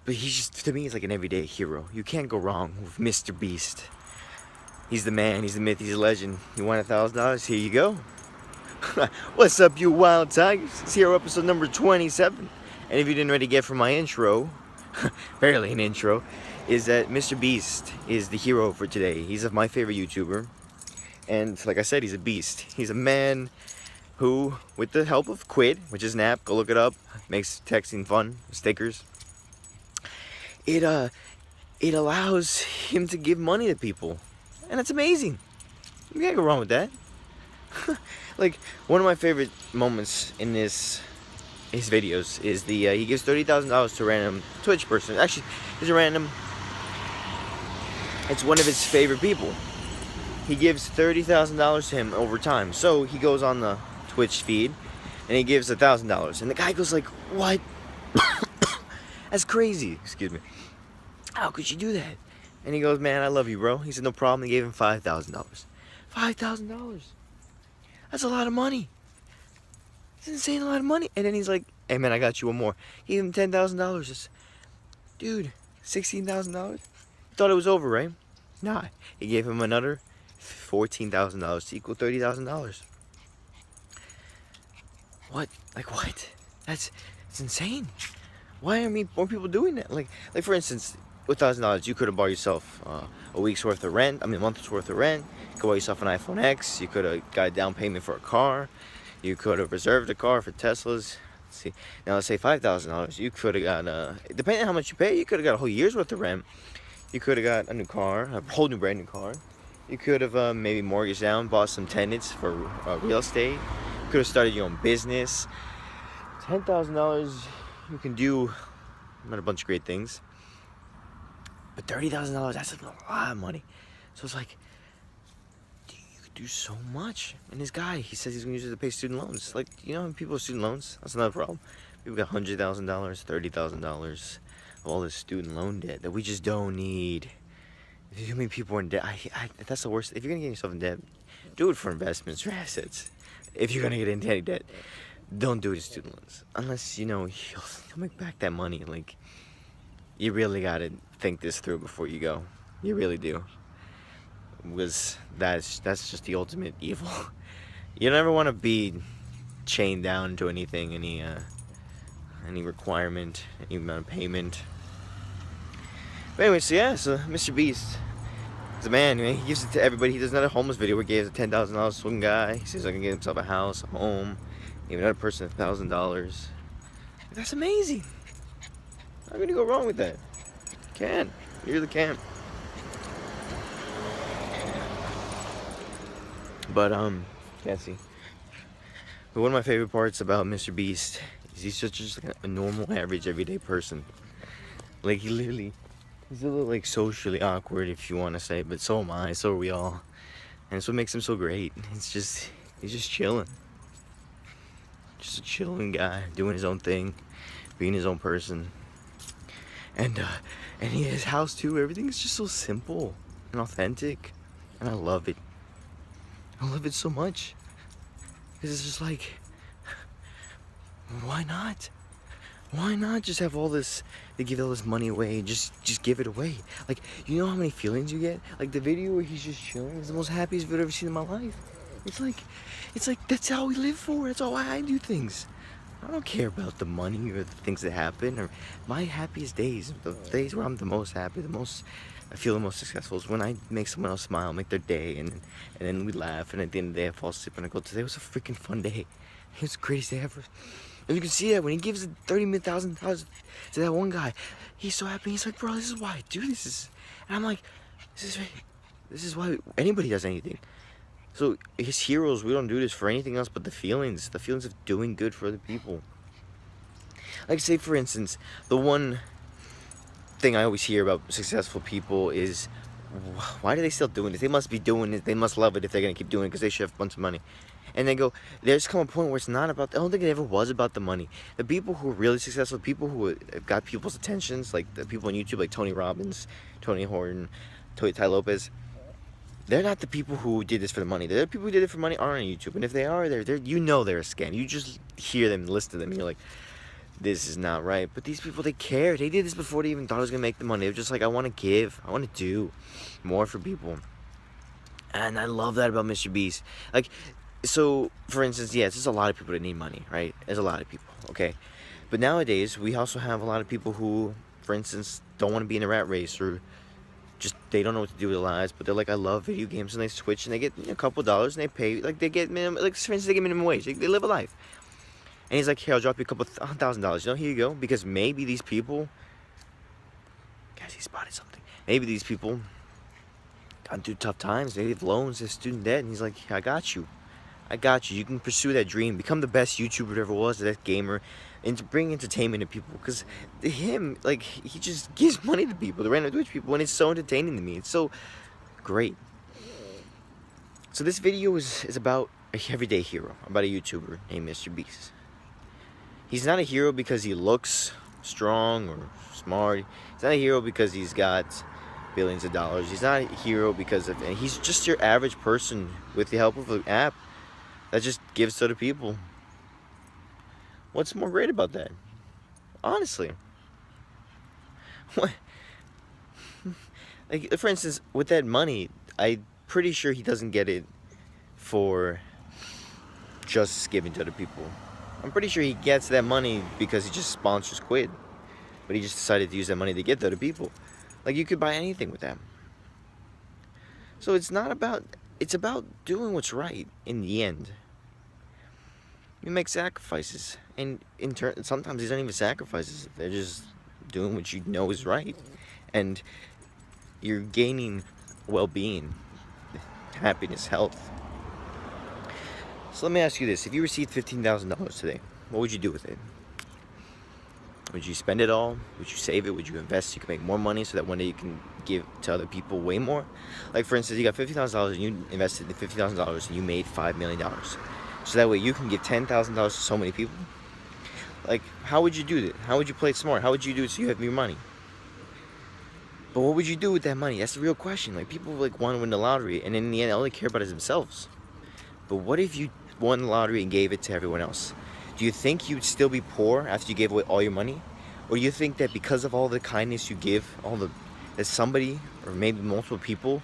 But he's just, to me, he's like an everyday hero. You can't go wrong with Mr. Beast. He's the man, he's the myth, he's a legend. You want $1,000? Here you go. What's up, you wild tigers? It's Hero episode number 27. And if you didn't already get from my intro, barely an intro, is that Mr. Beast is the hero for today. He's my favorite YouTuber. And like I said, he's a beast. He's a man who, with the help of Quid, which is an app, go look it up, makes texting fun, stickers. It allows him to give money to people. And that's amazing. You can't go wrong with that. Like, one of my favorite moments in his videos is he gives $30,000 to a random Twitch person. Actually, it's one of his favorite people. He gives $30,000 to him over time. So he goes on the Twitch feed and he gives $1,000. And the guy goes like, what? That's crazy. Excuse me. How could you do that? And he goes, man, I love you, bro. He said, no problem. He gave him $5,000. $5,000. That's a lot of money. It's insane, a lot of money. And then he's like, hey, man, I got you one more. He gave him $10,000. Dude, $16,000? Thought it was over, right? Nah. He gave him another $14,000 to equal $30,000. What? Like, what? It's insane. Why are more people doing that? Like for instance, with $1,000, you could have bought yourself a week's worth of rent. A month's worth of rent. You could buy yourself an iPhone X. You could have got a down payment for a car. You could have reserved a car for Teslas. Let's see, now let's say $5,000. You could have got depending on how much you pay, you could have got a whole year's worth of rent. You could have got a new car, a whole new brand new car. You could have maybe mortgaged down, bought some tenants for real estate. You could have started your own business. $10,000, you can do a bunch of great things. But $30,000, that's a lot of money. So it's like, you could do so much. And this guy, he says he's going to use it to pay student loans. Like, you know, people with student loans, that's another problem. People got $100,000, $30,000 of all this student loan debt that we just don't need. Too many people are in debt. That's the worst. If you're going to get yourself in debt, do it for investments or assets. If you're going to get into any debt, don't do it to student loans. Unless, you know, you'll make back that money. Like, you really got to think this through before you go. You really do. Because that's just the ultimate evil. You never want to be chained down to anything, any requirement, any amount of payment. But anyway, so yeah, so Mr. Beast is a man. He gives it to everybody. He does another homeless video where he gives a $10,000 swim guy. He says I can get himself a house, a home. Give another person $1,000. That's amazing. How can you go wrong with that? You can. You really can. But can't see. But one of my favorite parts about Mr. Beast is he's just like a normal, average, everyday person. Like he's a little like socially awkward, if you want to say, but so am I. So are we all. And it's what makes him so great. He's just chilling. Just a chilling guy, doing his own thing, being his own person. And his house too, everything is just so simple and authentic. And I love it. I love it so much. Because it's just like, why not? Why not just have all this, they give all this money away, just give it away. Like, you know how many feelings you get? Like the video where he's just chilling is the most happiest video I've ever seen in my life. It's like that's how we live for. That's all I do things. I don't care about the money or the things that happen. Or my happiest days, the days where I'm the most happy, I feel the most successful is when I make someone else smile, make their day, and then we laugh. And at the end of the day, I fall asleep and I go, today was a freaking fun day. It was the greatest day ever. And you can see that when he gives $30,000 to that one guy, he's so happy. He's like, bro, this is why I do this. And I'm like, this is why anybody does anything. So his heroes, we don't do this for anything else but the feelings of doing good for other people. Like, say for instance, the one thing I always hear about successful people is, why are they still doing this? They must be doing it. They must love it if they're gonna keep doing it because they should have a bunch of money. And they go, there's come a point where it's not about, I don't think it ever was about the money. The people who are really successful, people who have got people's attentions, like the people on YouTube, like Tony Robbins, Tony Horton, Ty Lopez, they're not the people who did this for the money. The people who did it for money aren't on YouTube. And if they are, they're you know they're a scam. You just hear them, listen to them, and you're like, this is not right. But these people, they care. They did this before they even thought I was gonna make the money. They're just like, I want to give. I want to do more for people. And I love that about Mr. Beast. Like, so for instance, yes, there's a lot of people that need money, right? There's a lot of people, okay? But nowadays, we also have a lot of people who, for instance, don't want to be in a rat race, or just they don't know what to do with their lives, but they're like, I love video games, and they switch and they get a couple dollars and they pay, like they get minimum, like for instance, they get minimum wage. They live a life. And he's like, here, I'll drop you a couple $1,000. You know, here you go. Because maybe these people, guys, he spotted something. Maybe these people gone through tough times. They have loans, they have student debt, and he's like, I got you. I got you. You can pursue that dream. Become the best YouTuber there ever was, that gamer, and to bring entertainment to people. Because him, like, he just gives money to people, the random Twitch people, and it's so entertaining to me. It's so great. So this video is about a everyday hero, about a YouTuber named Mr. Beast. He's not a hero because he looks strong or smart. He's not a hero because he's got billions of dollars. He's not a hero because of, and he's just your average person with the help of an app that just gives to other people. What's more great about that? Honestly. What? Like, for instance, with that money, I'm pretty sure he doesn't get it for just giving to other people. I'm pretty sure he gets that money because he just sponsors Squid. But he just decided to use that money to get to other people. Like, you could buy anything with that. So it's not about, it's about doing what's right in the end. You make sacrifices. And in turn, sometimes these aren't even sacrifices. They're just doing what you know is right. And you're gaining well-being, happiness, health. So let me ask you this. If you received $15,000 today, what would you do with it? Would you spend it all? Would you save it? Would you invest so you can make more money so that one day you can give to other people way more? Like, for instance, you got $50,000 and you invested the $50,000 and you made $5 million. So that way you can give $10,000 to so many people. Like, how would you do that? How would you play it smart? How would you do it so you have your money? But what would you do with that money? That's the real question. Like, people like want to win the lottery, and in the end, all they care about is themselves. But what if you won the lottery and gave it to everyone else? Do you think you'd still be poor after you gave away all your money? Or do you think that because of all the kindness you give, that somebody, or maybe multiple people,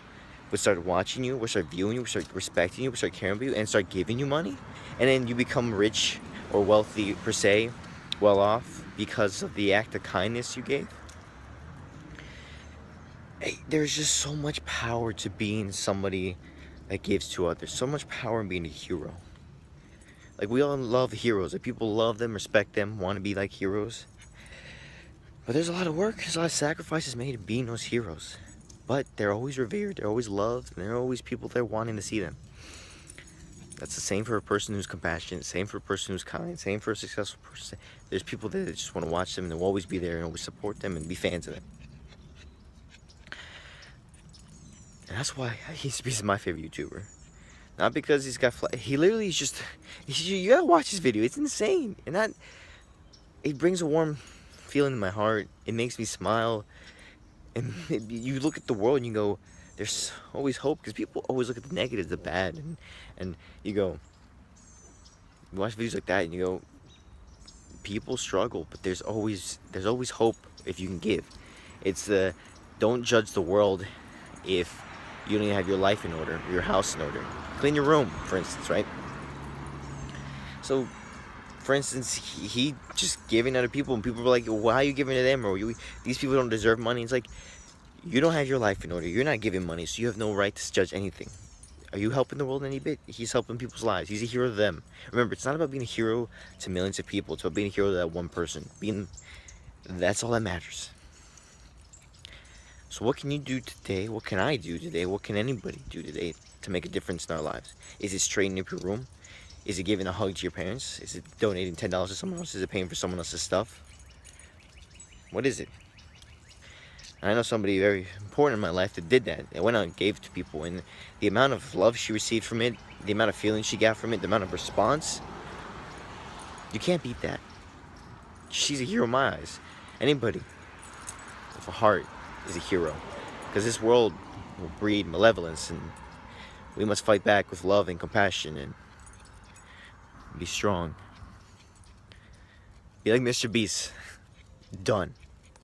would start watching you, would start viewing you, would start respecting you, would start caring about you, and start giving you money? And then you become rich or wealthy per se, well off, because of the act of kindness you gave? Hey, there's just so much power to being somebody that gives to others. So much power in being a hero. Like, we all love heroes. Like, people love them, respect them, want to be like heroes. But there's a lot of work, there's a lot of sacrifices made in being those heroes. But they're always revered, they're always loved, and there are always people there wanting to see them. That's the same for a person who's compassionate, same for a person who's kind, same for a successful person. There's people there that just want to watch them, and they'll always be there and always support them and be fans of them. And that's why he's my favorite YouTuber. Not because he's got he literally is just, you gotta watch this video, it's insane. And that, it brings a warm feeling in my heart. It makes me smile. And you look at the world and you go, there's always hope. Because people always look at the negative, the bad. And you go, you watch videos like that and you go, people struggle, but there's always hope if you can give. It's the, don't judge the world if you don't even have your life in order, your house in order. Clean your room, for instance, right? So, for instance, he just giving to other people, and people were like, why are you giving to them? Or these people don't deserve money. It's like, you don't have your life in order. You're not giving money, so you have no right to judge anything. Are you helping the world any bit? He's helping people's lives. He's a hero to them. Remember, it's not about being a hero to millions of people. It's about being a hero to that one person. That's all that matters. So what can you do today? What can I do today? What can anybody do today to make a difference in our lives? Is it straightening up your room? Is it giving a hug to your parents? Is it donating $10 to someone else? Is it paying for someone else's stuff? What is it? I know somebody very important in my life that did that. That went out and gave to people. And the amount of love she received from it, the amount of feeling she got from it, the amount of response, you can't beat that. She's a hero in my eyes. Anybody with a heart is a hero. Because this world will breed malevolence, and we must fight back with love and compassion and be strong. Be like Mr. Beast. Done.